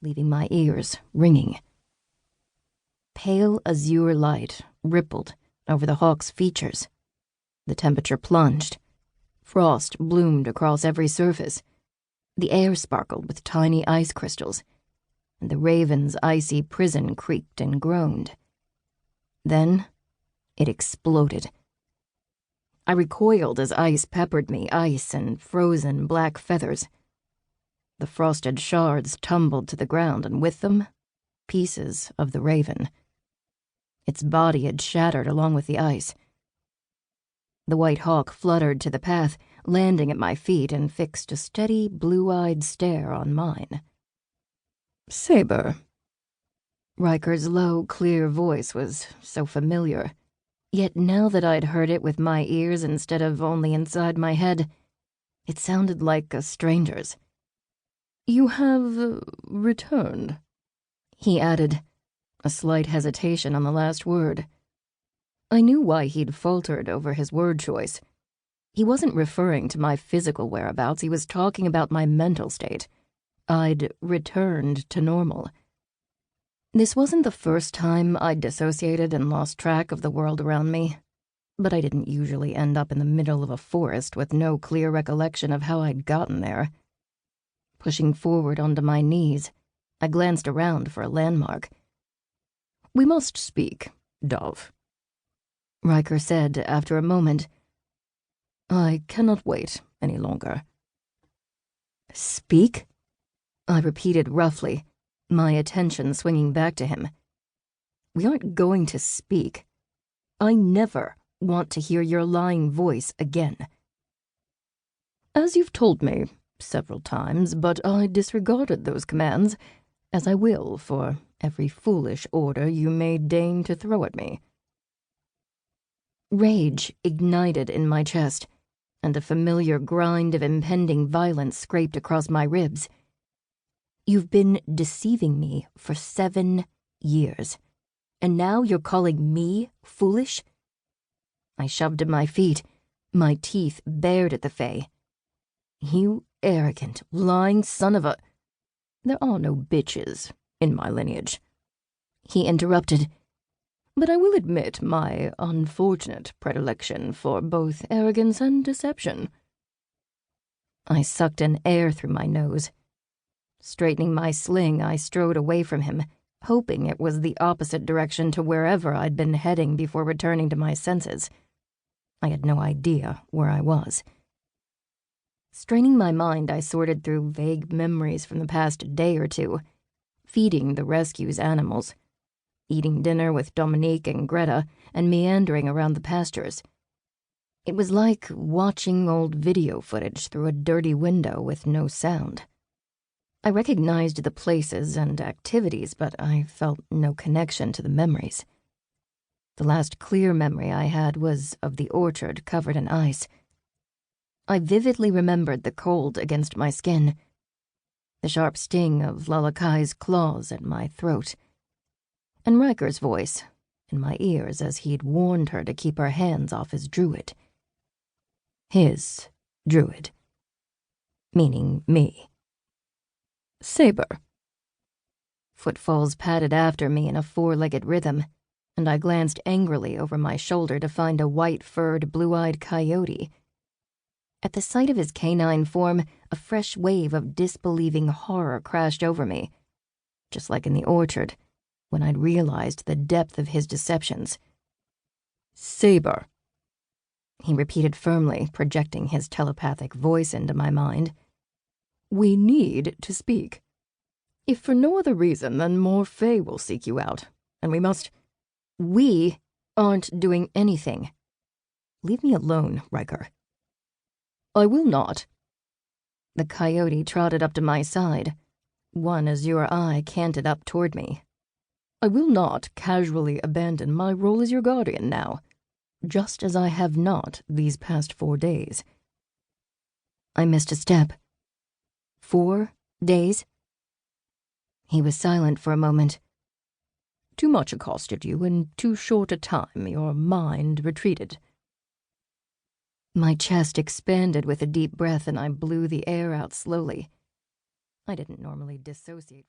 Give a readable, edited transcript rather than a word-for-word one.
leaving my ears ringing. Pale azure light rippled over the hawk's features. The temperature plunged. Frost bloomed across every surface. The air sparkled with tiny ice crystals, and the raven's icy prison creaked and groaned. Then it exploded. I recoiled as ice peppered me, ice and frozen black feathers. The frosted shards tumbled to the ground, and with them, pieces of the raven. Its body had shattered along with the ice. The white hawk fluttered to the path, landing at my feet, and fixed a steady, blue-eyed stare on mine. "Saber." Riker's low, clear voice was so familiar, yet now that I'd heard it with my ears instead of only inside my head, it sounded like a stranger's. "You have returned," he added, a slight hesitation on the last word. I knew why he'd faltered over his word choice. He wasn't referring to my physical whereabouts, he was talking about my mental state. I'd returned to normal. This wasn't the first time I'd dissociated and lost track of the world around me, but I didn't usually end up in the middle of a forest with no clear recollection of how I'd gotten there. Pushing forward onto my knees, I glanced around for a landmark. "We must speak, Dove," Riker said after a moment. "I cannot wait any longer." "Speak?" I repeated roughly, my attention swinging back to him. "We aren't going to speak. I never want to hear your lying voice again." "As you've told me several times, but I disregarded those commands, as I will for every foolish order you may deign to throw at me." Rage ignited in my chest, and a familiar grind of impending violence scraped across my ribs. "You've been deceiving me for 7 years, and now you're calling me foolish?" I shoved to my feet, my teeth bared at the Fae. "You arrogant, lying son of a—" "There are no bitches in my lineage," he interrupted, "but I will admit my unfortunate predilection for both arrogance and deception." I sucked in air through my nose. Straightening my sling, I strode away from him, hoping it was the opposite direction to wherever I'd been heading before returning to my senses. I had no idea where I was. Straining my mind, I sorted through vague memories from the past day or two, feeding the rescue's animals, eating dinner with Dominique and Greta, and meandering around the pastures. It was like watching old video footage through a dirty window with no sound. I recognized the places and activities, but I felt no connection to the memories. The last clear memory I had was of the orchard covered in ice. I vividly remembered the cold against my skin, the sharp sting of Lalakai's claws at my throat, and Riker's voice in my ears as he'd warned her to keep her hands off his druid. His druid. Meaning me. "Saber." Footfalls padded after me in a four-legged rhythm, and I glanced angrily over my shoulder to find a white-furred, blue-eyed coyote. At the sight of his canine form, a fresh wave of disbelieving horror crashed over me, just like in the orchard, when I'd realized the depth of his deceptions. "Saber," he repeated firmly, projecting his telepathic voice into my mind. "We need to speak. If for no other reason, then more Fae will seek you out, and we must—" "We aren't doing anything. Leave me alone, Riker." "I will not." The coyote trotted up to my side, one azure eye canted up toward me. "I will not casually abandon my role as your guardian now, just as I have not these past 4 days." I missed a step. 4 days? He was silent for a moment. "Too much accosted you in too short a time. Your mind retreated." My chest expanded with a deep breath, and I blew the air out slowly. I didn't normally dissociate.